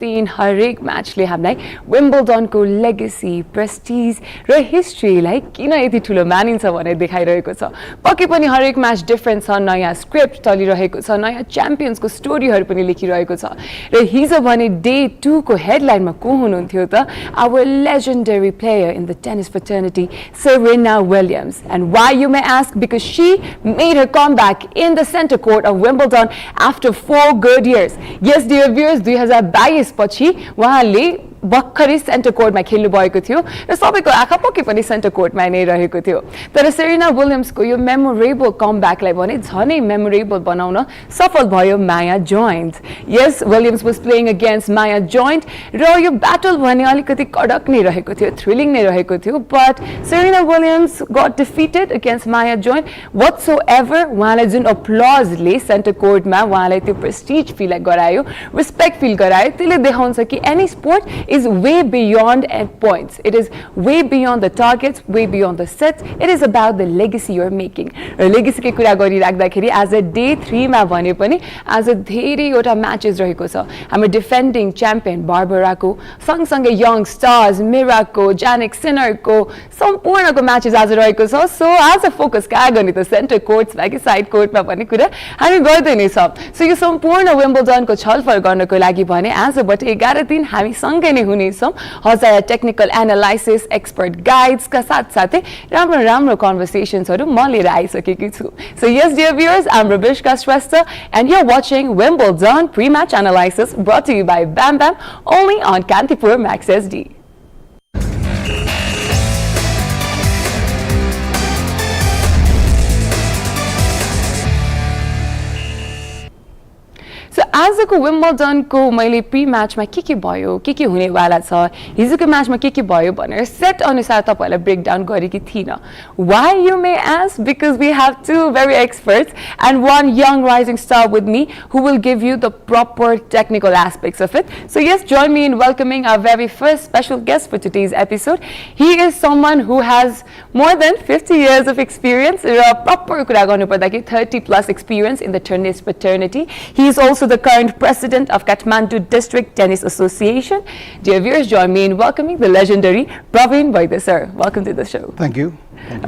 तीन हरेक म्याचले हामीलाई विम्बल्डनको लेगेसी प्रेस्टिज र हिस्ट्रीलाई किन यति ठुलो मानिन्छ भनेर देखाइरहेको छ। पक्कै पनि हरेक म्याच डिफरेन्ट छ, नयाँ स्क्रिप्ट चलिरहेको छ, नयाँ च्याम्पियन्सको स्टोरीहरू पनि लेखिरहेको छ। र हिजो भने डे 2 को हेडलाइनमा को हुनुहुन्थ्यो त? Our legendary player in the tennis fraternity Serena Williams. And why, you may ask? Because she made her comeback in the center court of Wimbledon after 4 good years. Yes, dear viewers, 2022 पछि उहाँले भर्खरै centre कोर्टमा खेल्नु भएको थियो र सबैको आँखा पक्कै पनि सेन्टर कोर्टमा नै रहेको थियो। तर सेरिना विलियम्सको यो मेमोरेबल कमब्याकलाई भने झनै मेमोरेबल बनाउन सफल भयो Maya Joint. Yes, Williams was playing against Maya Joint र यो ब्याटल भने अलिकति कडक नै रहेको थियो, थ्रिलिङ नै रहेको थियो। But Serena Williams got defeated against Maya Joint whatsoever. उहाँलाई जुन अप्लजले सेन्टर कोर्टमा उहाँलाई त्यो प्रेस्टिज फिल गरायो, रिस्पेक्ट फिल गरायो, त्यसले देखाउँछ कि any sport is way beyond points. It is way beyond the targets, way beyond the sets. It is about the legacy you're making. Legacy के कुरा गरिराख्दाखेरि as a day 3 मा भने पनि as a धेरैवटा म्याचेस रहेको छ। हाम्रो डिफेन्डिङ च्याम्पियन बार्बराको सँगसँगै यङ स्टार्स मिराको, जानिक सिनरको सम्पूर्णको म्याचेस आज रहेको छ। सो आज फोकस कहाँ गर्ने त? सेन्टर कोर्ट्समा कि साइड कोर्टमा भन्ने कुरा हामी गर्दै नै छौँ। सो यो सम्पूर्ण विम्बल्डनको छलफल गर्नको लागि भने आजबाट 11 दिन हामी सँगै हुनेछौँ। हजार टेक्निकल एनालाइसिस, एक्सपर्ट गाइड्सका साथसाथै राम्रो राम्रो कन्भर्सेसन्सहरू म लिएर आइसकेकी छु। So yes dear viewers, I am Rabishka Shrestha and you are watching Wimbledon pre-match analysis brought to you by Bam Bam only on Kantipur Max SD. So आजको विम्बल्डनको मैले प्री म्याचमा के भयो, के हुनेवाला छ, हिजोको म्याचमा के भयो भनेर सेट अनुसार तपाईँलाई ब्रेकडाउन गरेकी थिइनँ। Why, you may ask? Because we have 2 very experts and 1 young rising star with me who will give you the proper technical aspects of it. So yes, join me in welcoming our very first special guest for today's episode. He is someone who has more than 50 years of experience, proper कुरा गर्नुपर्दाखेरि 30+ experience in the tennis fraternity. He is also the current president of Kathmandu District Tennis Association. Dear viewers, join me in welcoming the legendary Praveen Vaidya sir. Welcome to the show. Thank you.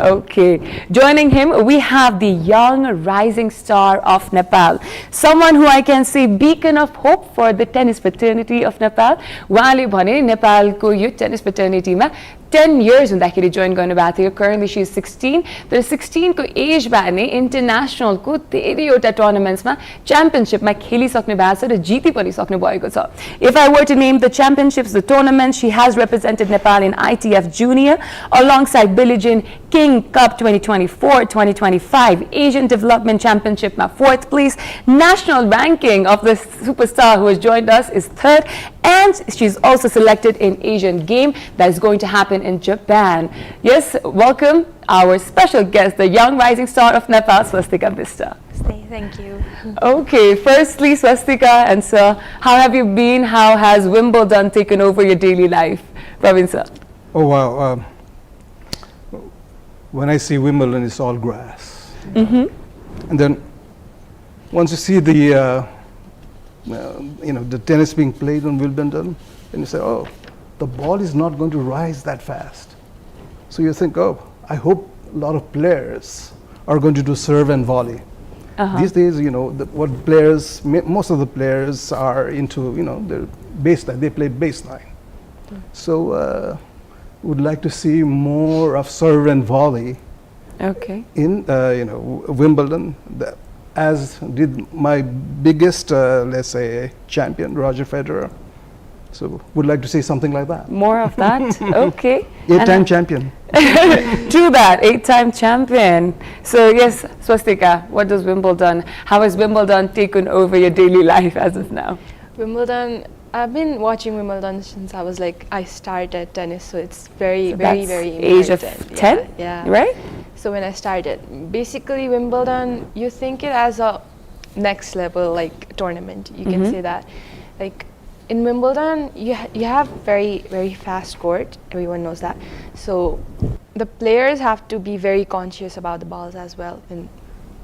Okay, joining him we have the young rising star of Nepal, someone who I can say beacon of hope for the tennis fraternity of Nepal. उहाँले भने नेपालको यो tennis फ्रेटर्निटीमा 10 years हुँदाखेरि join गर्नुभएको थियो। currently she is 16, तर 16 को asthma नै इन्टरनेसनलको धेरैवटा टुर्नामेन्ट्समा च्याम्पियनशिपमा खेलिसक्नु भएको छ र जिति पनि सक्नु भएको छ। If I were to name the championships, the tournaments, she has represented Nepal in ITF Junior alongside Billie Jean King Cup 2024, 2025, Asian Development Championship, 4th place, national ranking of the superstar who has joined us is 3rd, and she's also selected in Asian game that is going to happen in Japan. Yes, welcome our special guest, the young rising star of Nepal, Swastika Bista. Thank you. Okay, firstly, Swastika and sir, how have you been? How has Wimbledon taken over your daily life? Praveen sir. Oh wow. When I see Wimbledon, it's all grass. And then once you see the the tennis being played on Wimbledon, and you say, oh, the ball is not going to rise that fast. So you think, oh, I hope a lot of players are going to do serve and volley. These days, most of the players are into, their baseline. They play baseline. So would like to see more of serve and volley. Okay. In Wimbledon, as did my biggest, let's say, champion, Roger Federer. So would like to see something like that. More of that? Okay. 8-time champion. True that, 8-time champion. So yes, Swastika, what does Wimbledon, how has Wimbledon taken over your daily life as of now? Wimbledon, I've been watching Wimbledon since I started tennis, so it's very age of 10? Yeah. Right? So when I started, basically Wimbledon, you think it as a next level tournament, you can say that. In Wimbledon, you have very fast court, everyone knows that. So the players have to be very conscious about the balls as well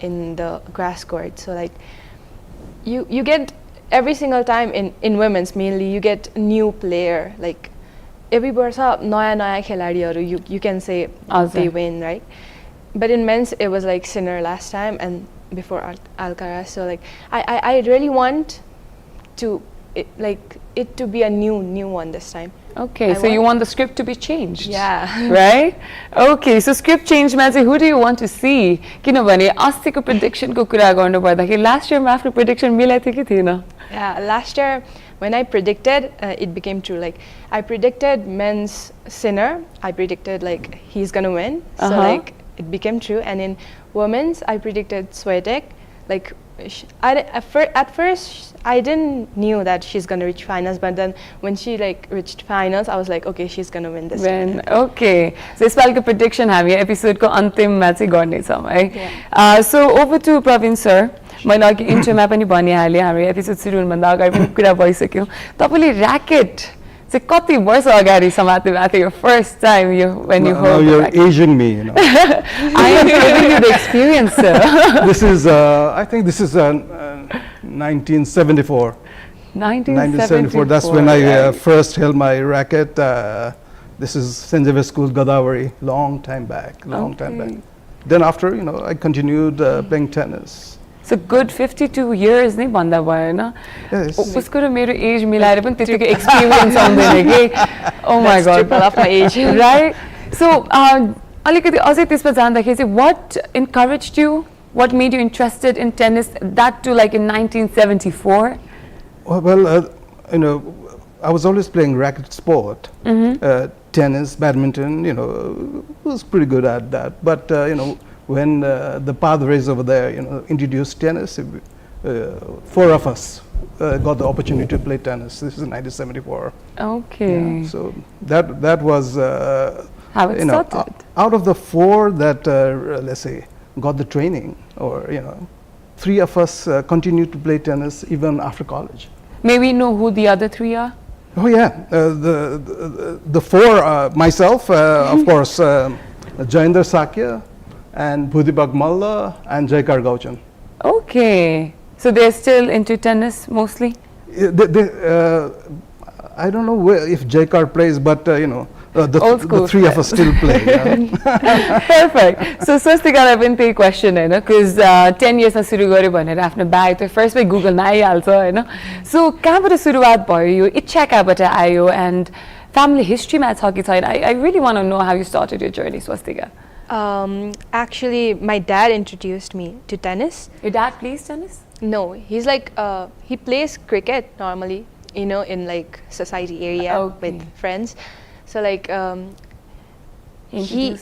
in the grass court. So you get every single time in women's mainly, you get new player. Like every वर्ष नयाँ खेलाडीहरू you can say they win, right? But in men's it was like Sinner last time and before Alcaraz. So like I really want to it to be a new one this time. Okay, so you want the script to be changed. Yeah. Right? Okay, so script change मा चाहिँ who do you want to see? किनभने अस्तिको prediction को कुरा गर्नु पर्दाखेरि last year मा आफ्नो prediction मिलाएको थियो कि थिएन? Yeah, last year when I predicted, it became true. Like I predicted men's Sinner. I predicted like he's gonna win. So like it became true. And in women's, I predicted Swiatek. Like at first I didn't knew that she's gonna reach finals, but then when she like reached finals, I was like, okay, she's gonna win this. Win. Okay. So यसपालिको prediction हामी episode को अन्तिममा चाहिँ गर्नेछौँ है. So over to Praveen sir. मैले अघि इन्ट्रोमा पनि भनिहालेँ हाम्रो एपिसोड सुरु हुनुभन्दा अगाडि पनि कुरा भइसक्यो. तपाईँले ऱ्याकेट चाहिँ कति वर्ष अगाडि समात्नु भएको थियो first time when you heard? Now you're aging me, you know. I am giving you the experience, sir. This is, I think this is 1974. 1974. That's when I first held my racket. This is St. Xavier School, Godavari, long time back. Then after, you know, I continued playing tennis. So good 52 years नै भन्दा भयो न. उसको र मेरो as मिलाएर पनि त्यतिको experience आउँदैन के. Oh my god. Triple of my age. Right? So अलिकति अझै त्यसमा जाँदाखेरि चाहिँ what encouraged you? What made you interested in tennis? That too like in 1974? Well, you know, I was always playing racket sport. Tennis, badminton, you know, was pretty good at that. But, you know, when the padres over there, you know, introduced tennis, 4 of us got the opportunity to play tennis. This is 1974. Okay. Yeah, so that was how it started. Out of the 4 that let's say got the training, or you know, 3 of us continued to play tennis even after college. May we know who the other 3 are? Oh yeah, the 4 myself, of course, Jayendra Sakya, and Bhudibag Malla, and Jaikar Gauchan. Okay, so they're still into tennis mostly? I don't know if Jaikar plays, but you know, the 3 of us still play. Perfect. So Swastikaलाई पनि त्यही question Hahn, because 10 years मा सुरु गर्यो भनेर आफ्नो bag त first मै Google मा आइहाल्छ हैन. So कहाँबाट सुरुवात भयो यो इच्छा कहाँबाट आयो, and family history मा छ कि छैन? I really want to know how you started your journey, Swastika. Actually, my dad introduced me to tennis. Your dad plays tennis? No, he's like he plays cricket normally, you know, in like society area with friends. So like he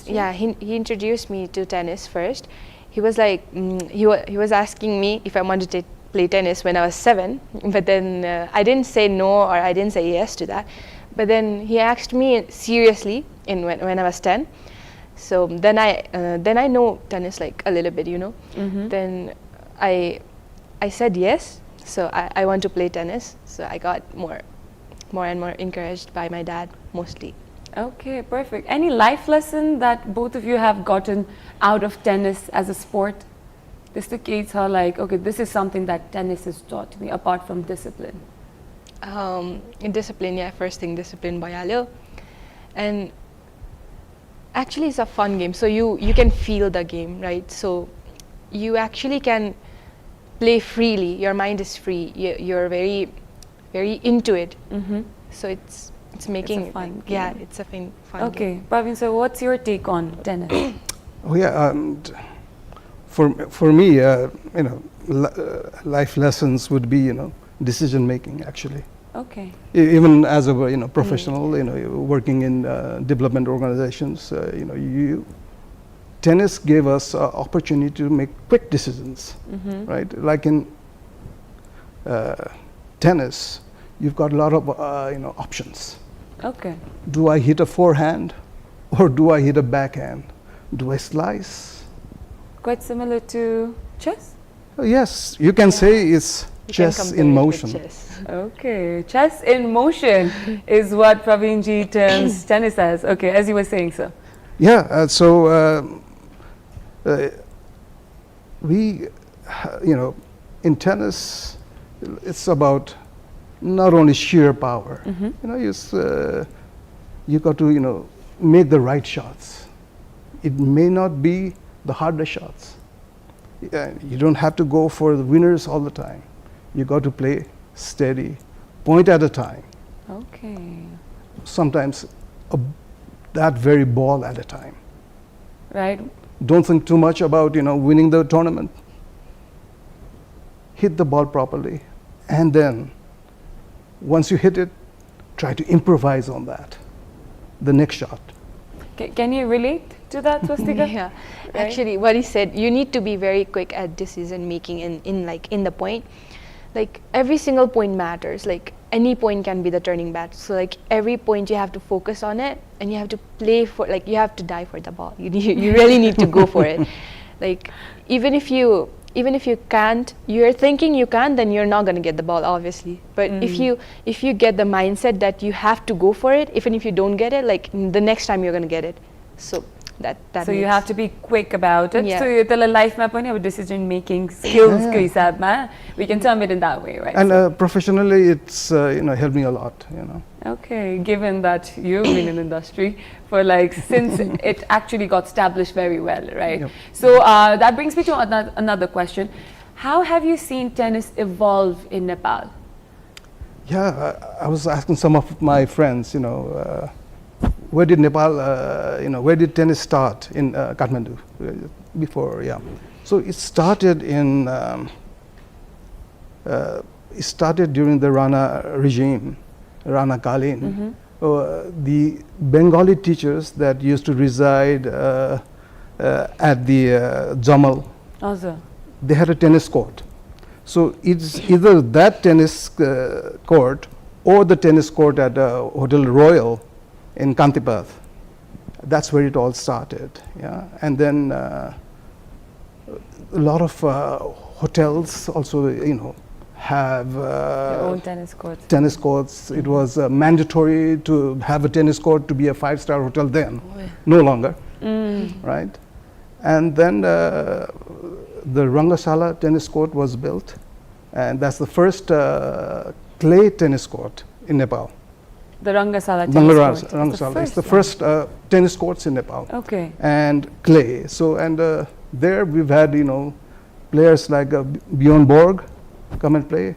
introduced me to tennis first. He was like he was asking me if I wanted to play tennis when I was 7, but then I didn't say no, or I didn't say yes to that. But then he asked me seriously when I was 10. So then I know tennis like a little bit, you know. Then I said yes. So I want to play tennis. So I got more and more encouraged by my dad mostly. Okay, perfect. Any life lesson that both of you have gotten out of tennis as a sport? This the case how like, okay, this is something that tennis has taught me apart from discipline. In discipline, yeah, first thing discipline bhayalyo. And actually it's a fun game, so you can feel the game, right? So you actually can play freely, your mind is free, you're very into it. So it's making a fun game. Yeah, it's a fun game. Okay, Praveen, so what's your take on tennis? Oh yeah, for me, you know, life lessons would be, you know, decision making actually. Okay. Even as a professional, you know, working in development organizations, you know, tennis gave us opportunity to make quick decisions, right? Like in tennis, you've got a lot of you know, options. Okay. Do I hit a forehand, or do I hit a backhand? Do I slice? Quite similar to chess? Oh, yes, you can say it's chess in motion. Chess. Okay, chess in motion is what Praveenji terms tennis as. Okay, as you were saying, sir. Yeah, so we, you know, in tennis, it's about not only sheer power. You got to make the right shots. It may not be the hardest shots. You don't have to go for the winners all the time. You got to play steady, point at a time. Okay. Sometimes that very ball at a time. Right. Don't think too much about winning the tournament. Hit the ball properly, and then once you hit it, try to improvise on that. The next shot. Can you relate to that, Swastika? Yeah, Right? actually, what he said, you need to be very quick at decision making in the point. Like every single point matters. Like any point can be the turning bat. So like every point you have to focus on it, and you have to play for, like you have to die for the ball. You really need to go for it. Like even if you can't, you're thinking you can, then you're not gonna get the ball, obviously. But if you get the mindset that you have to go for it, even if you don't get it, like the next time you're gonna get it. So that So you have to be quick about it. Yeah. So you tell a life map on decision making skills ko hisab ma, we can term it in that way, right? And professionally, it's helped me a lot. Okay, given that you've been in the industry for since it actually got established very well, right? Yep. So that brings me to another question. How have you seen tennis evolve in Nepal? Yeah, I was asking some of my friends, where did Nepal, where did tennis start in Kathmandu before? Yeah, so it started during the Rana regime, Rana Kalin. The Bengali teachers that used to reside at the Jamal, Also, they had a tennis court. So it's either that tennis court or the tennis court at Hotel Royal in Kantipur. That's where it all started. Yeah, and then a lot of hotels also, have your own tennis court. tennis courts. It was mandatory to have a tennis court to be a 5-star hotel then, no longer, right? And then the Rangasala tennis court was built, and that's the first clay tennis court in Nepal. The Rangasala tennis court. Rangasala. It's the first tennis courts in Nepal. Okay. And clay. So, and there we've had, players like Bjorn Borg come and play.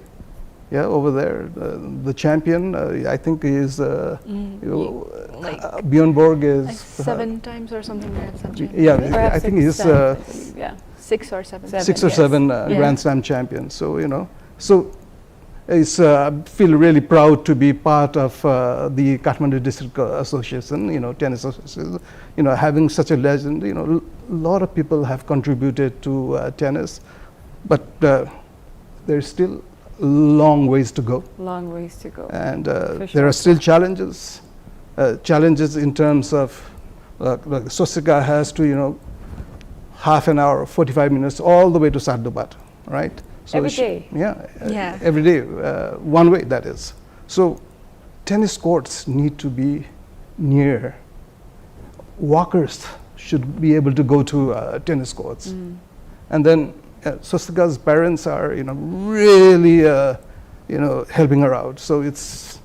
Yeah, over there, the champion, I think is, Bjorn Borg is... like 7 times or something Grand Slam champion. Yeah, Perhaps I think six, he's seven, I believe, yeah. 6 or 7. 6 or yes. 7 Grand Slam champion. So, so it's feel really proud to be part of the Kathmandu District Association, tennis association, having such a legend. A lot of people have contributed to tennis, but there's still a long ways to go. Long ways to go. And For there sure. are still challenges. Challenges in terms of, like Swastika has to, half an hour, 45 minutes, all the way to Sardubat, right? So Every day? Yeah. Every day, one way that is. So tennis courts need to be near. Walkers should be able to go to tennis courts. And then Swastika's parents are, really, helping her out. So it's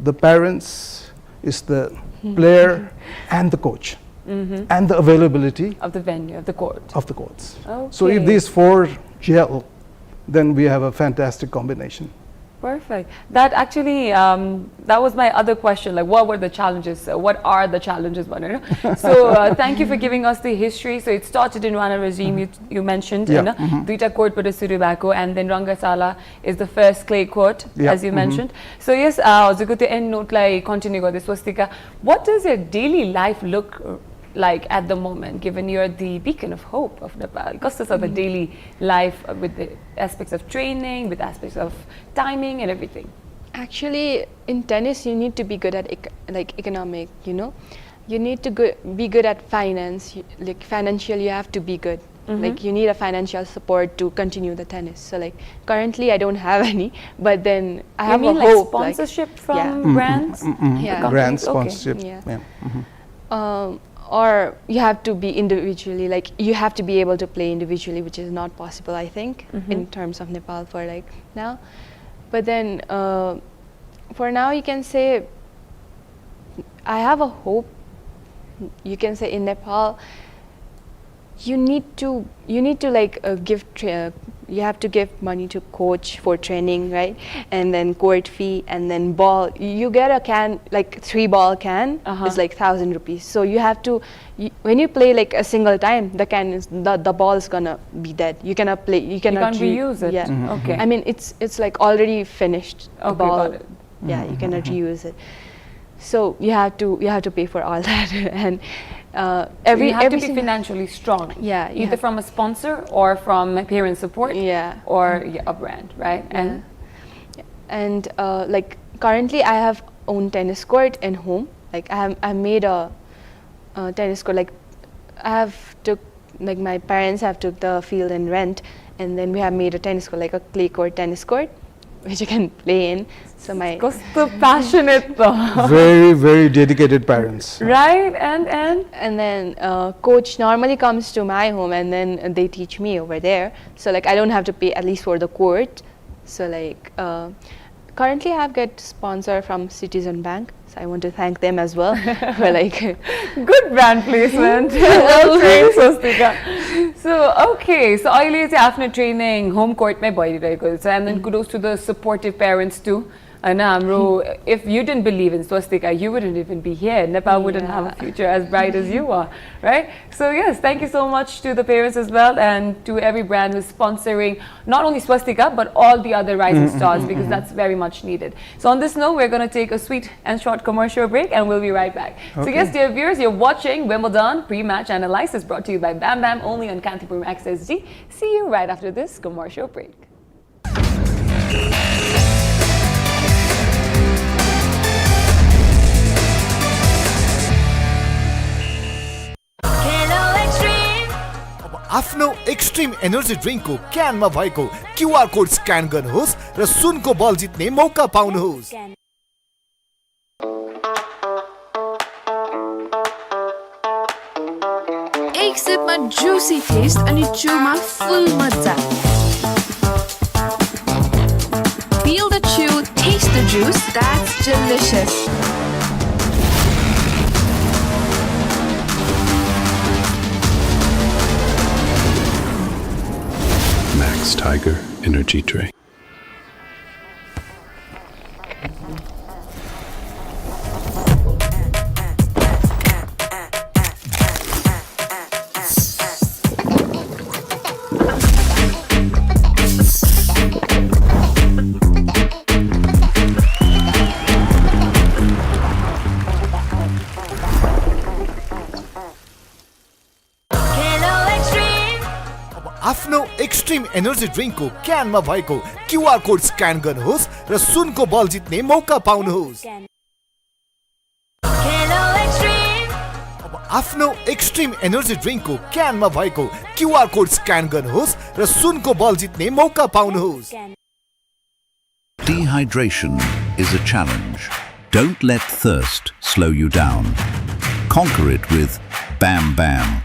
the parents, is the player and the coach, and the availability Of the venue, of the court. of the courts. Okay. So if these 4 gel, then we have a fantastic combination. Perfect. That actually, that was my other question. Like, what were the challenges? What are the challenges? So, thank you for giving us the history. So, it started in Rana regime, you mentioned. Yeah. Duita court बाट सुरु भएको, and then Rangasala is the first clay court, Yeah. as you mentioned. So, yes, हजुरको त्यो end note लाई continue गर्दै Swastika, what does your daily life look like at the moment, given you're the beacon of hope of Nepal? Custos of the daily life with the aspects of training, with aspects of timing and everything. Actually, in tennis, you need to be good at economic. You need to be good at finance. Like financial, you have to be good. Like you need a financial support to continue the tennis. So like currently, I don't have any, but then I have you mean a like hope. sponsorship from yeah. brands? Yeah. Grand Okay. sponsorship. Yeah. Or you have to be individually, like you have to be able to play individually, which is not possible, I think, in terms of Nepal for like now. But then for now you can say I have a hope. You can say in Nepal you need to like you have to give money to coach for training, right? And then court fee, and then ball. You get a can, like 3-ball can, is like 1,000 rupees. So you have to, when you play like a single time, the can is the ball is gonna be dead. You cannot play. You cannot reuse it. Yeah. Okay. I mean, it's like already finished. The Okay, ball. got it. Yeah, you cannot reuse it. So you have to pay for all that, and you have to be financially strong. Yeah, either from a sponsor or from parent support. Yeah. Or a brand, right? Yeah. And like currently, I have own tennis court in home. Like I made a tennis court. Like my parents have took the field and rent, and then we have made a tennis court, like a clay court tennis court, which you can play in. So my so passionate though. Very, very dedicated parents. Right, and then coach normally comes to my home, and then they teach me over there. So like I don't have to pay at least for the court. So like currently I have get sponsor from Citizen Bank. So I want to thank them as well for like good brand placement. Okay, Swastika. So okay, so अहिले चाहिँ आफ्नो training home court मै भइरहेको छ, and then kudos to the supportive parents too. And if you didn't believe in Swastika, you wouldn't even be here. Nepal wouldn't have a future as bright as you are, right? So yes, thank you so much to the parents as well, and to every brand who's sponsoring not only Swastika but all the other rising stars, because that's very much needed. So on this note, we're going to take a sweet and short commercial break, and we'll be right back. Okay. So yes, dear viewers, you're watching Wimbledon pre-match analysis, brought to you by Bam Bam, only on Kantipur Max SD. See you right after this commercial break. आफ्नो extreme energy ड्रिङ्कको क्यानमा भएको QR code scan गर्नुहोस् र सुनको बल जित्ने मौका पाउनुहोस्। एक सिपमा Jussi test अनि चुमा फुल मजा। Feel the chew, taste the juice, that's delicious. Max Tiger Energy Drink. आफ्नो एक्सट्रिम एनर्जी ड्रिङ्कको क्यानमा भएको क्यूआर कोड स्क्यान गर्नुहोस् र सुनको बल जित्ने मौका पाउनुहोस्। आफ्नो एक्सट्रिम एनर्जी ड्रिङ्कको क्यानमा भएको क्यूआर कोड स्क्यान गर्नुहोस् र सुनको बल जित्ने मौका पाउनुहोस्। Dehydration is a challenge. Don't let thirst slow you down. Conquer it with Bam Bam.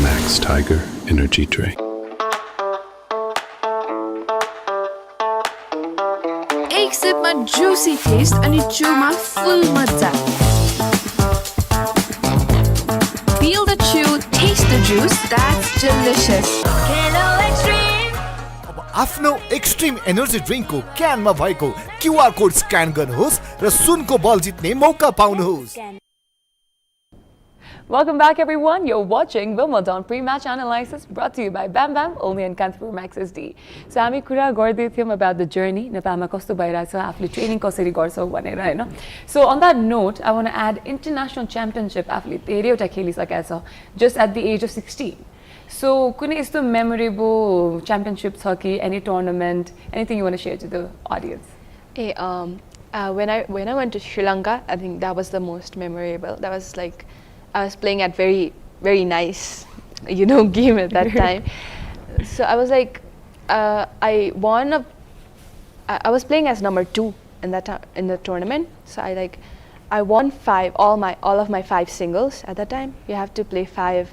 Max Tiger Energy Drink. एक सिपमा जुसी टेस्ट अनि चुमा फुल मजा। Feel the chew, taste the juice, that's delicious. आफ्नो एक्सट्रिम एनर्जी ड्रिङ्कको क्यानमा भएको QR code scan गर्नुहोस् र सुनको बल जित्ने मौका पाउनुहोस्। Welcome back, everyone. You're watching Wimbledon pre-match analysis, brought to you by Bam Bam, only on Kantipur Max SD. So हामी कुरा गर्दै थियौं about the journey. नेपालमा कस्तो भइरहेछ, आफूले ट्रेनिङ कसरी गर्छौ भनेर हैन. So on that note, I want to add international championship आफूले धेरैवटा खेलिसकेको छ just at the age of 16. So कुनै यस्तो memorable championship छ कि any tournament, anything you want to share to the audience? Hey, when I went to Sri Lanka, I think that was the most memorable. That was like I was playing at very nice, game at that time. So I was like, I won I was playing as number 2 in the tournament. So I won all of my 5 singles at that time. You have to play five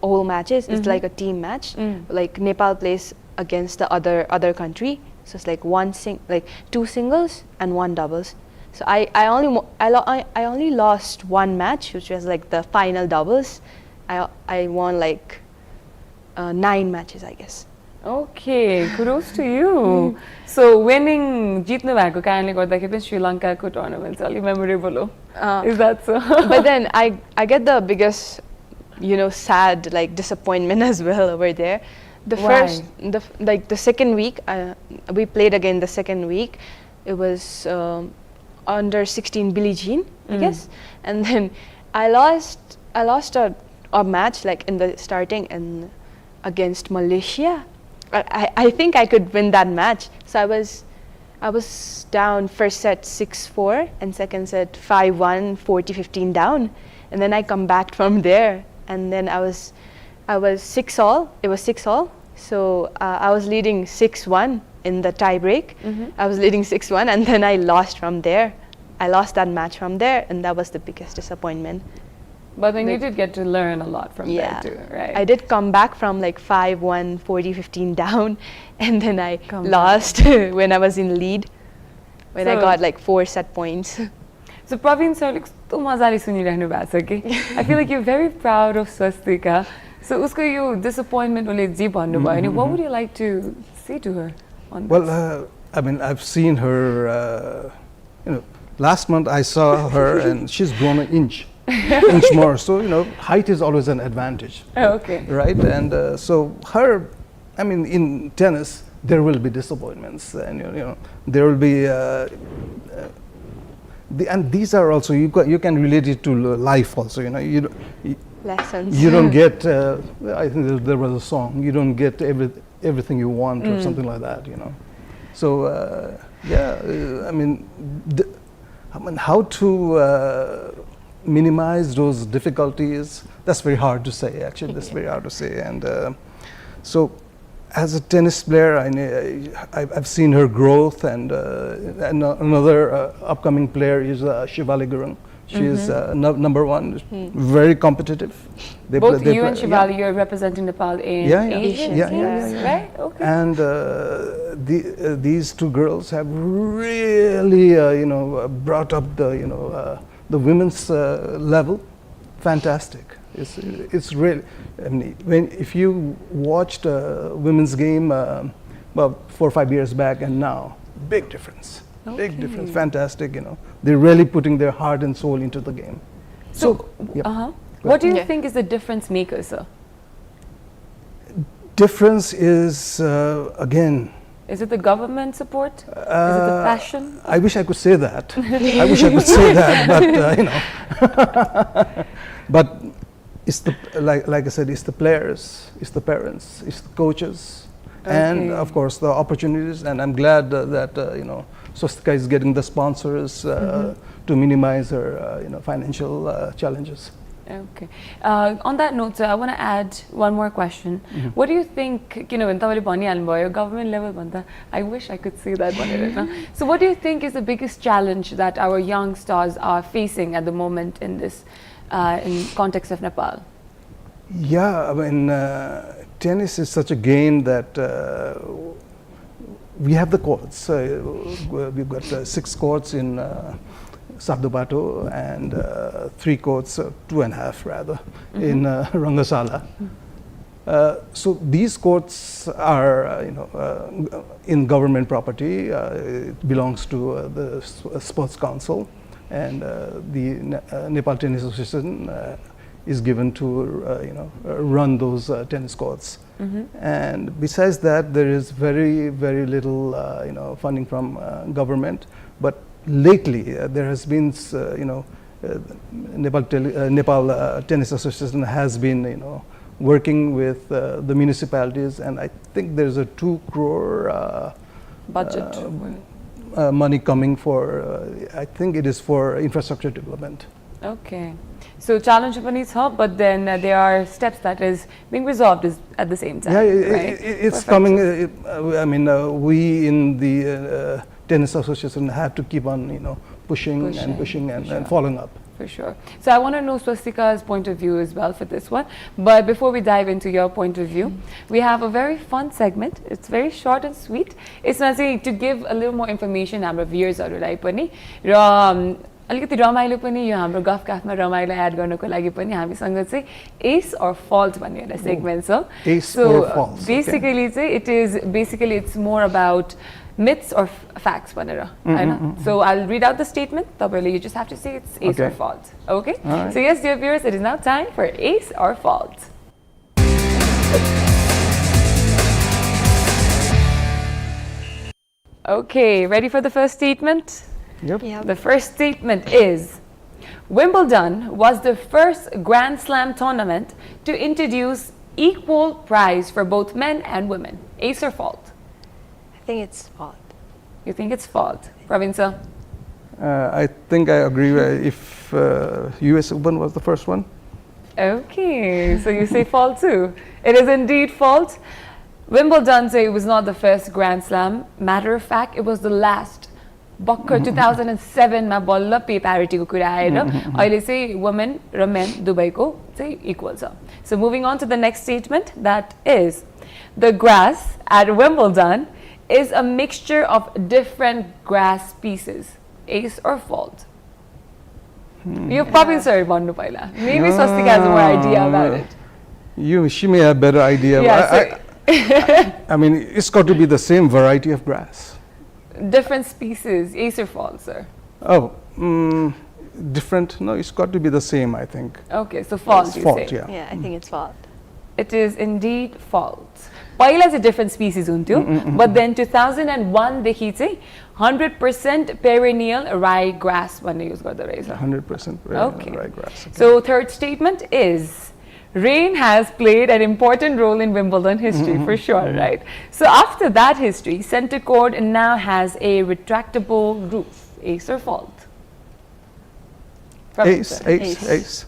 whole matches. It's like a team match. Like Nepal plays against the other country, so it's like 2 singles and 1 doubles. So I only lost 1 match, which was like the final doubles. I won like 9 matches, I guess. Okay, kudos to you. So winning जित्नु भएको कारणले गर्दाखेरि पनि श्रीलङ्काको tournament चाहिँ अलि memorable हो. Is that so? But then I get the biggest, sad like disappointment as well over there. The second week, we played again the second week. It was under 16 Billie Jean, I guess, and then I lost a match like in the starting and against Malaysia. I think I could win that match. So I was down first set 6-4 and second set 5-1, 40-15 down, and then I come back from there, and then I was 6-all. It was 6-all. So I was leading 6-1 in the tie break. I was leading 6-1, and then I lost from there. I lost that match from there, and that was the biggest disappointment. But then you did get to learn a lot from Yeah. there too, right? I did come back from like 5-1, 40-15 down, and then I lost when I was in lead, when I So- got like 4 set points. So Praveen sir कस्तो मजाले सुनिरहनु भएको छ कि I feel like you're very proud of Swastika. So उसको यो disappointment उसले जे भन्नुभयो नि, what would you like to say to her on this? Well, I mean, I've seen her, last month I saw her and she's grown an inch more. So, height is always an advantage. Oh, okay. Right? And so her, I mean, in tennis, there will be disappointments, and there will be, and these are also, you can relate it to life also, Lessons. you don't get, I think there was a song, you don't get everything you want or something like that, So, I mean, how to minimize those difficulties, that's very hard to say, actually. That's very hard to say. And so as a tennis player, I've seen her growth, and another upcoming player is Shivali Gurung. She's number 1, very competitive. Both you and Shivali, you're representing Nepal in Asian Games, right? Okay. And these 2 girls have really, brought up the women's level. Fantastic. It's really, I mean, if you watched women's game about 4 or 5 years back and now, big difference. Big difference. Fantastic. They're really putting their heart and soul into the game. So, what do you think is the difference maker, sir? Difference is again. Is it the government support? Is it the passion? I wish I could say that. I wish I could say that, but but it's the like I said, it's the players, it's the parents, it's the coaches, and of course the opportunities. And I'm glad that Swastika is getting the sponsors to minimize her financial challenges. Okay. On that note, sir, I want to add one more question. What do you think, when तपाईँले भनिहाल्नुभयो government level भन्दा, I wish I could say that भनेर. So what do you think is the biggest challenge that our young stars are facing at the moment in this, in context of Nepal? Yeah, I mean, tennis is such a game that we have the courts. We've got 6 courts in Sabdobato and 3 courts, 2.5 rather, in Rangasala. So these courts are, in government property. It belongs to the Sports Council, and the Nepal Tennis Association is given to, run those tennis courts. And besides that, there is very, very little, funding from government. But lately, there has been, Nepal Tennis Association has been, working with the municipalities, and I think there's a 2 crore Budget. money coming for, I think it is for infrastructure development. Okay. So challenge पनि छ, but then there are steps that is being resolved at the same time. Yeah, right? it's Perfect. coming. I mean, we in the Tennis Association have to keep on, pushing and pushing and following up. For sure. So I want to know Swastika's point of view as well for this one. But before we dive into your point of view, we have a very fun segment. It's very short and sweet. It's not saying to give a little more information हाम्रो viewers-हरुलाई पनि र अलिकति रमाइलो पनि यो हाम्रो गफ गफमा रमाइलो add गर्नको लागि पनि हामीसँग चाहिँ ace or fault भन्ने एउटा segment छ. Ace or false. Basically it's more about myths or facts भनेर हैन. So I'll read out the statement. तपाईले you just have to say it's ace or fault. Okay? Right. So yes, dear viewers, it is now time for ace or fault. Okay, ready for the first statement? Yep. The first statement is Wimbledon was the first Grand Slam tournament to introduce equal prize for both men and women. Ace or fault? I think it's fault. You think it's fault? Praveen sir? I think I agree. If US Open was the first one. Okay, so you say fault too. It is indeed fault. Wimbledon say it was not the first Grand Slam. Matter of fact, it was the last. Bhakar 2007 मा बल्ल पे parity को कुरा आएर अहिले चाहिँ women र men दुबैको चाहिँ equal छ. So moving on to the next statement, that is the grass at Wimbledon is a mixture of different grass species. Ace or fault? You Praveen sir भन्नु पहिला. Maybe Swastika has more idea about it. She may have better idea. Yeah, I mean, it's got to be the same variety of grass. Different species. Ace or fault, sir? Oh, different? No, it's got to be the same, I think. Okay, so fault, It's you fault, say. yeah. Yeah, I think it's fault. It is indeed fault. पहिला चाहिँ different species हुन्थ्यो, but then 2001 देखि चाहिँ 100% perennial rye grass भन्ने use गर्दो रहेछ. 100% rye grass. Okay. So third statement is rain has played an important role in Wimbledon history for sure, right? So after that history, center court now has a retractable roof. Ace or fault? Ace. Ace,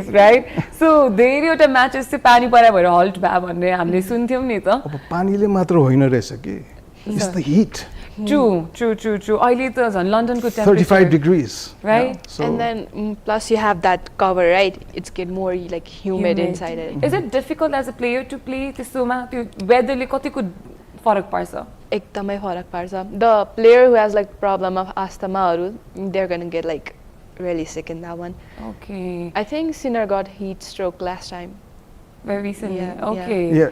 right? So धेरैवटा matches चाहिँ पानी परा भएर halt भयो भन्ने हामीले सुन्थ्यौं नि त. अब पानीले मात्र होइन रहेछ कि. It's the heat. True. अहिले त झन् लन्डनको temperature 35 degrees. right? Yeah, so And then plus you have that cover, right? It's get more like humid inside it. Is it difficult as a player to play त्यस्तोमा त्यो weatherले कतिको फरक पार्छ? एकदमै फरक पार्छ. The player who has like problem of asthma, they're gonna get like really sick in that one. Okay. I think Sinner got heat stroke last time. Very recently. Yeah, Okay. yeah,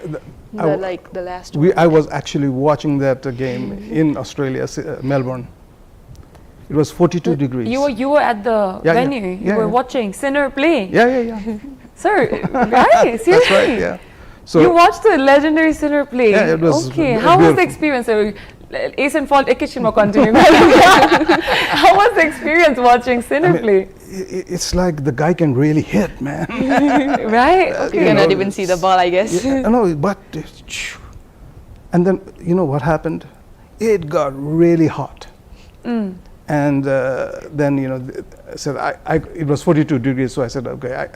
The last one. I was actually watching that game in Australia, Melbourne. It was 42 degrees. You were at the venue. You were watching Sinner play. Yeah. Sir, right? Seriously? That's right. Yeah. So you watched the legendary Sinner play. Yeah, it was okay. How was the experience? Ace and fault ekishima continue. How was the experience watching Sinner play? It's like the guy can really hit, man. Right? Okay. You cannot even see the ball, I guess. Yeah, no, but and then you know what happened? It got really hot. And then I said it was 42 degrees, so I said okay,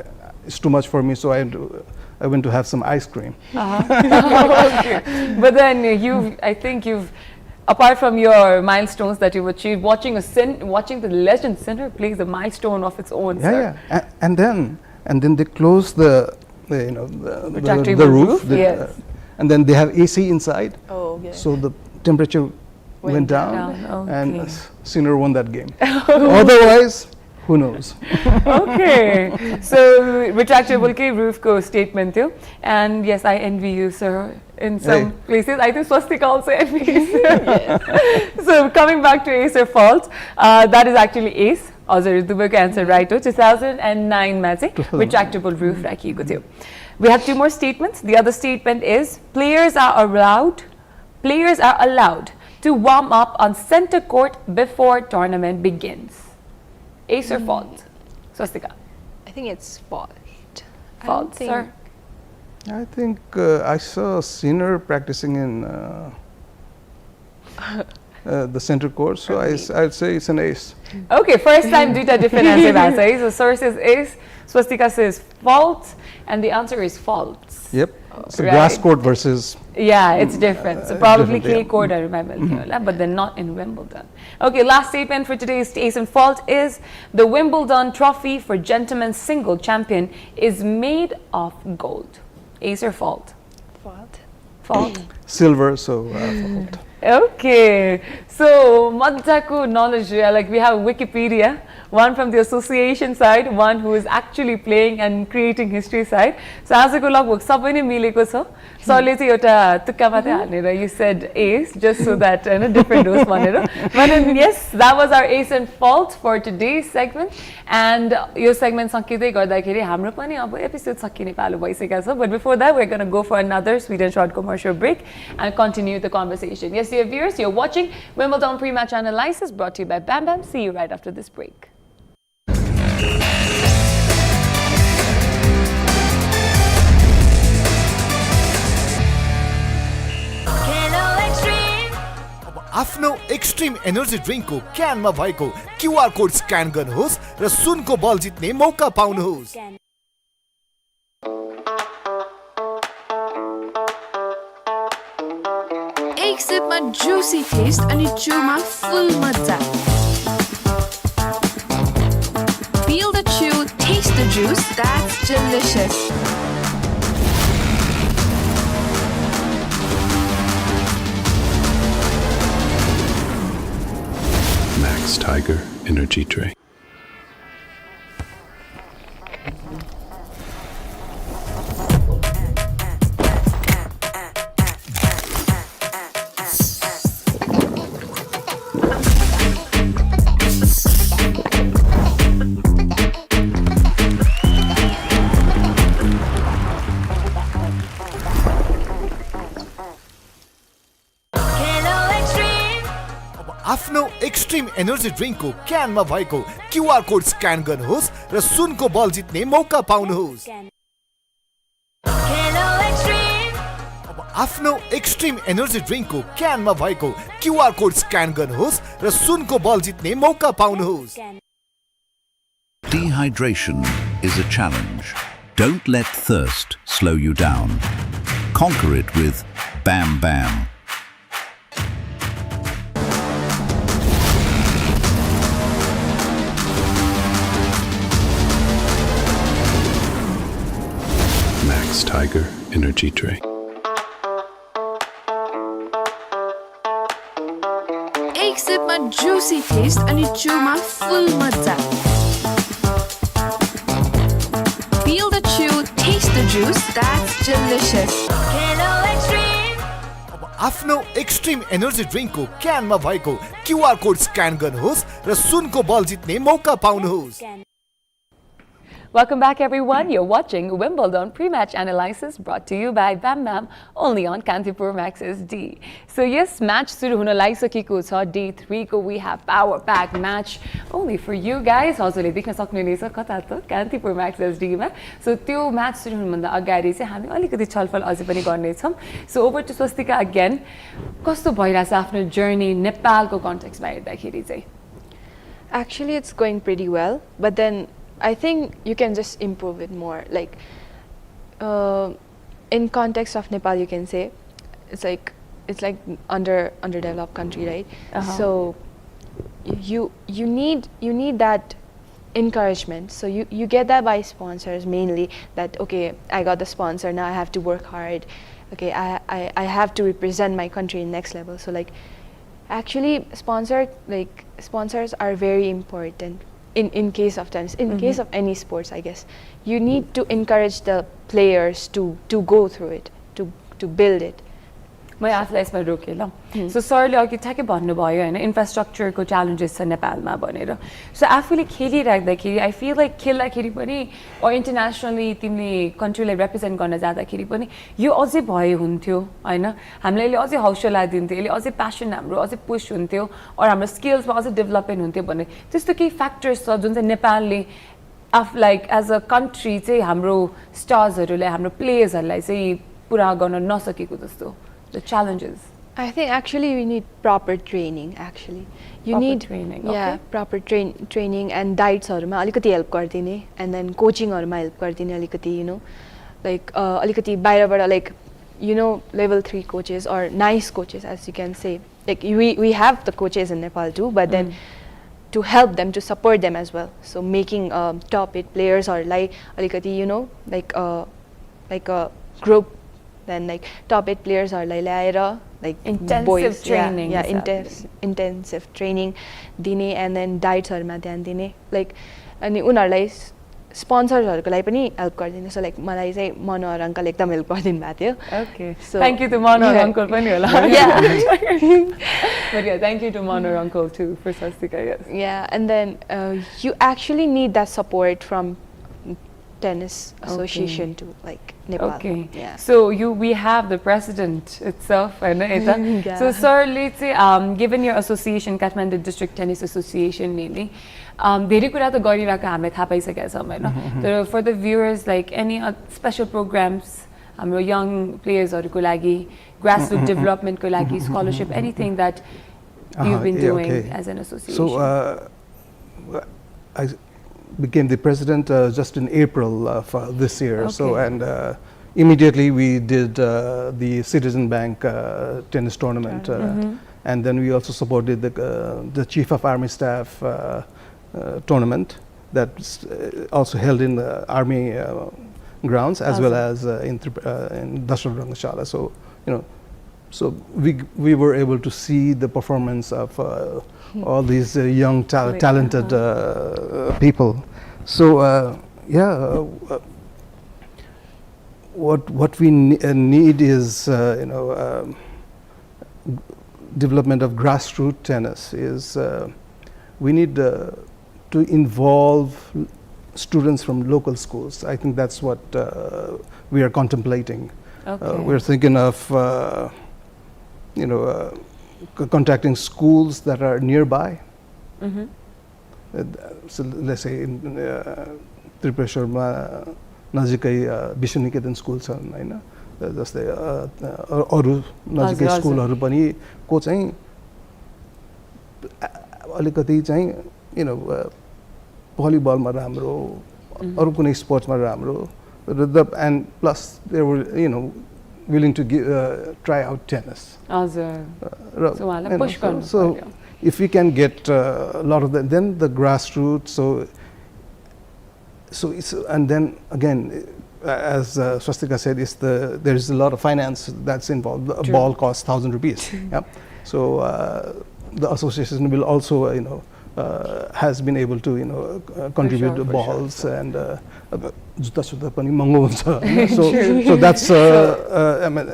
it's too much for me, so I went to have some ice cream. Okay. But then I think you've, apart from your milestones that you've achieved, watching the legend Sinner play is a milestone of its own. Yeah. And then they closed the Retractable roof. Yes. And then they have AC inside. Oh, okay. So the temperature went down. Okay. And Sinner won that game. Otherwise, who knows? Okay. So retractable roof ko statement too. And yes, I envy you, sir. In some places, I think Swastika also envies. So coming back to ace or fault, that is actually ace. Also, Dubai answer right. 2009 ma retractable roof rakhieko थियो. We have two more statements. The other statement is players are allowed to warm up on center court before tournament begins. Ace or fault? Swastika. I think it's fault. Fault, sir. I think I saw Sinner practicing in the center court. So I'd say it's an ace. Okay, first time duita different answer भएको छ है. So source is ace, Swastika says fault, and the answer is false. Yep. So Right. grass court versus Yeah, it's different. So probably different, clay yeah. court, I remember, but then not in Wimbledon. Okay, last statement for today's ace and fault is the Wimbledon trophy for gentlemen's single champion is made of gold. Ace or fault? Fault. Fault. silver, so fault. Okay, so Madhaku knowledge, like we have Wikipedia, one from the association side, one who is actually playing and creating history side. So as a logbook, sabai नै mileko छ. सरले चाहिँ एउटा तुक्का मात्रै हालेर you said ace just so that different dose भनेर. But then yes, that was our ace and fault for today's segment. And yo segment सकिँदै गर्दाखेरि हाम्रो पनि अब episode सकिने पालो भइसकेको छ. But before that, we're going to go for another sweet and short commercial break and continue the conversation. Yes, dear viewers, you're watching Wimbledon Pre-Match Analysis brought to you by Bam Bam. See you right after this break. आफ्नो extreme energy ड्रिङ्कको क्यानमा भएको QR code scan गर्नुहोस् र सुनको बल जित्ने मौका पाउनुहोस्। एक सिपमा Jussi test अनि चुमा फुल मजा। Feel the chew, taste the juice, that's delicious. Max Tiger Energy Drink. आफ्नो एक्सट्रिम एनर्जी ड्रिङ्कको क्यानमा भएको क्युआर कोड स्क्यान गर्नुहोस् र सुनको बल जित्ने मौका पाउनुहोस्। आफ्नो एक्सट्रिम एनर्जी ड्रिङ्कको क्यानमा भएको क्युआर कोड स्क्यान गर्नुहोस् र सुनको बल जित्ने मौका पाउनुहोस्। Dehydration is a challenge. Don't let thirst slow you down. Conquer it with Bam Bam. Max Tiger Energy Drink. एक सिपमा जुसी टेस्ट अनि चुमा फुल मजा। Feel the chew, taste the juice, that's delicious. आफ्नो एक्सट्रिम एनर्जी ड्रिङ्कको क्यानमा भएको QR code scan गर्नुहोस् र सुनको बल जित्ने मौका पाउनुहोस्। Welcome back, everyone. You're watching Wimbledon Pre-Match Analysis brought to you by Bam Bam, only on Kantipur Max SD. So yes, match सुरु हुन लागिसकेको छ. Day 3 को we have power pack match only for you guys. हजुरले देख्न सक्नुहुनेछ कता त Kantipur Max SD मा. So त्यो match सुरु हुनुभन्दा अगाडि चाहिँ हामी अलिकति छलफल अझै पनि गर्नेछौँ. So over to Swastika again. कस्तो भइरहेछ आफ्नो journey नेपालको context मा हेर्दाखेरि चाहिँ? Actually, it's going pretty well, but then I think you can just improve it more. Like, in context of Nepal, you can say it's like underdeveloped country, right? So you need that encouragement. So you get that by sponsors mainly. That okay, I got the sponsor, now I have to work hard. Okay, I have to represent my country in next level. So like, actually, sponsors are very important. In case of tennis, in case of any sports, I guess, you need to encourage the players to go through it, to build it. म आफूलाई यसमा रोकेँ ल. सो सरले अघि ठ्याक्कै भन्नुभयो होइन इन्फ्रास्ट्रक्चरको challenges छ नेपालमा भनेर. सो आफूले खेलिराख्दाखेरि आई फिल लाइक खेल्दाखेरि पनि इन्टरनेसनली तिमीले कन्ट्रीलाई रिप्रेजेन्ट गर्न जाँदाखेरि पनि यो अझै भए हुन्थ्यो होइन. हामीलाई यसले अझै हौसला दिन्थ्यो, यसले अझै प्यासन हाम्रो अझै पुस हुन्थ्यो अर हाम्रो स्किल्समा अझै डेभलपमेन्ट हुन्थ्यो भन्ने त्यस्तो केही फ्याक्टर्स छ जुन चाहिँ नेपालले लाइक एज अ कन्ट्री चाहिँ हाम्रो स्टार्सहरूलाई हाम्रो प्लेयर्सहरूलाई चाहिँ पुरा गर्न नसकेको जस्तो. The challenges. I think actually we need proper training. Actually, you Proper need training, yeah, okay. proper training and dietsहरुमा अलिकति हेल्प गर्दिने and then coachingहरुमा हेल्प गर्दिने अलिकति you know like अलिकति बाहिरबाट like you know level 3 coaches or nice coaches as you can say like we have the coaches in Nepal too but then to help them to support them as well so making top 8 players or like alikati you know like a group then like top 8 players are like ल्याएर like Intensive boys training yeah is intensive training दिने and then diets हरुमा ध्यान दिने like अनि उनीहरुलाई sponsors हरुको लागि पनि help गर्दिने so like मलाई चाहिँ मनोहर अंकल एकदम हेल्प गरिदिनु भएको थियो Okay. So, thank you to Manor yeah. Uncle पनि होला. yeah But yeah, thank you to Manor Uncle too for Swastika, yes. yeah and then you actually need that support from tennis association to like Nepal Okay. yeah So we have the president itself, I know it. Yeah. So sir, let's say given your association, Kathmandu District Tennis Association mainly, धेरै कुरा त गरिरहेको हामीलाई थाहा पाइसकेको छ हैन तर for the viewers like any special programs हाम्रो young players हरुको लागि grassroots development को लागि scholarship anything that you've been yeah, doing okay. as an association. So I became the president just in April of this year. So Okay. and immediately we did the Citizen Bank tennis tournament, and then we also supported the Chief of Army Staff tournament that's also held in the Army grounds as well as in Dashrath Rangashala. So you know, so we were able to see the performance of all these young talented people. So what we need is you know development of grassroots tennis is we need to involve students from local schools. I think that's what we are contemplating. Okay. We're thinking of you know contacting schools that are nearby. So let's say in Tripureshwarma नजिकै Vishwaniketan school छन् हैन जस्तै अरु नजिकै हजुर, स्कुलहरु पनि को चाहिँ अलिकति चाहिँ यु नो भलिबलमा राम्रो अरु कुनै स्पोर्ट्समा राम्रो and plus they were you know willing to try out tennis. हजुर. So उहाँलाई you know, push गर्नु so पर्यो. if we can get a lot of them, then the grassroots. So it's, and then again, as Swastika said, there is a lot of finance that's involved. A ball costs 1,000 rupees. Yeah. So the association will also, you know, has been able to, you know, contribute to balls and जुत्ता पनि महँगो हुन्छ. So that's I mean,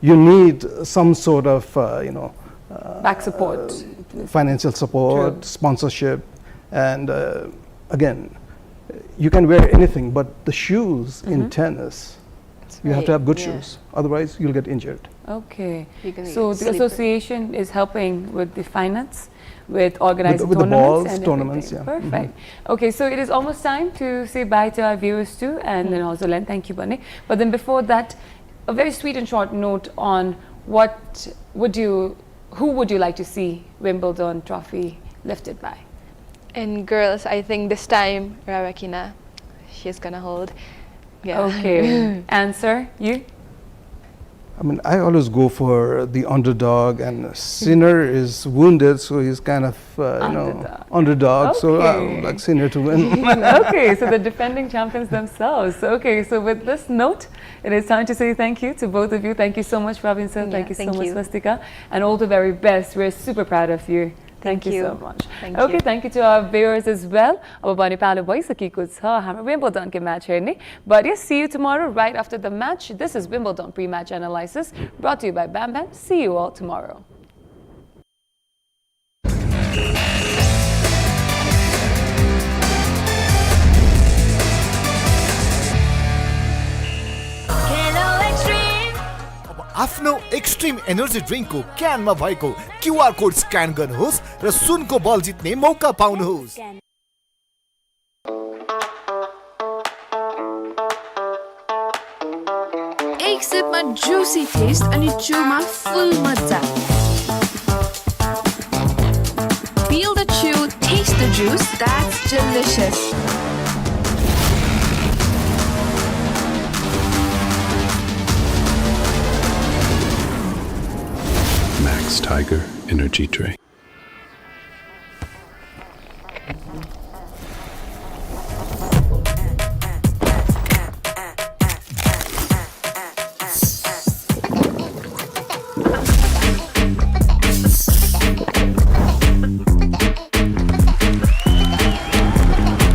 you need some sort of you know Back support. Financial support, True. sponsorship, and again, you can wear anything, but the shoes in tennis, you have to have good shoes. Otherwise, you'll get injured. Okay. You're gonna So get the slippery. association is helping with the finance, with organizing With the tournaments balls, and tournaments, everything. yeah. Perfect. Okay, so it is almost time to say bye to our viewers too, and then also Len, thank you, Bunny. But then before that, a very sweet and short note on who would you like to see Wimbledon trophy lifted by? And girls, I think this time Rawakina, she's gonna hold. Yeah. Okay. Answer, you? I mean, I always go for the underdog, and Sinner is wounded, so he's kind of you know underdog. So I Okay. would like Sinner to win. Okay, so the defending champions themselves. Okay, so with this note, it is time to say thank you to both of you. Thank you so much, Pravin sir. Yeah, Thank you so thank much, you. Swastika. And all the very best. We're super proud of you. Thank you so much. Thank Okay, you. thank you to our viewers as well. अब बनी पालो भइसकेको छ हाम्रो Wimbledon के match हेर्ने. But yes, see you tomorrow right after the match. This is Wimbledon pre-match analysis brought to you by Bam Bam. See you all tomorrow. आफ्नो extreme energy ड्रिङ्कको क्यानमा भएको क्युआर कोड स्क्यान गर्नुहोस् र सुनको बल जित्ने मौका पाउनुहोस्. एक सिपमा juicy taste अनि chewमा full मजा. Feel the chew, taste the juice. That's delicious. Max Tiger Energy Drink.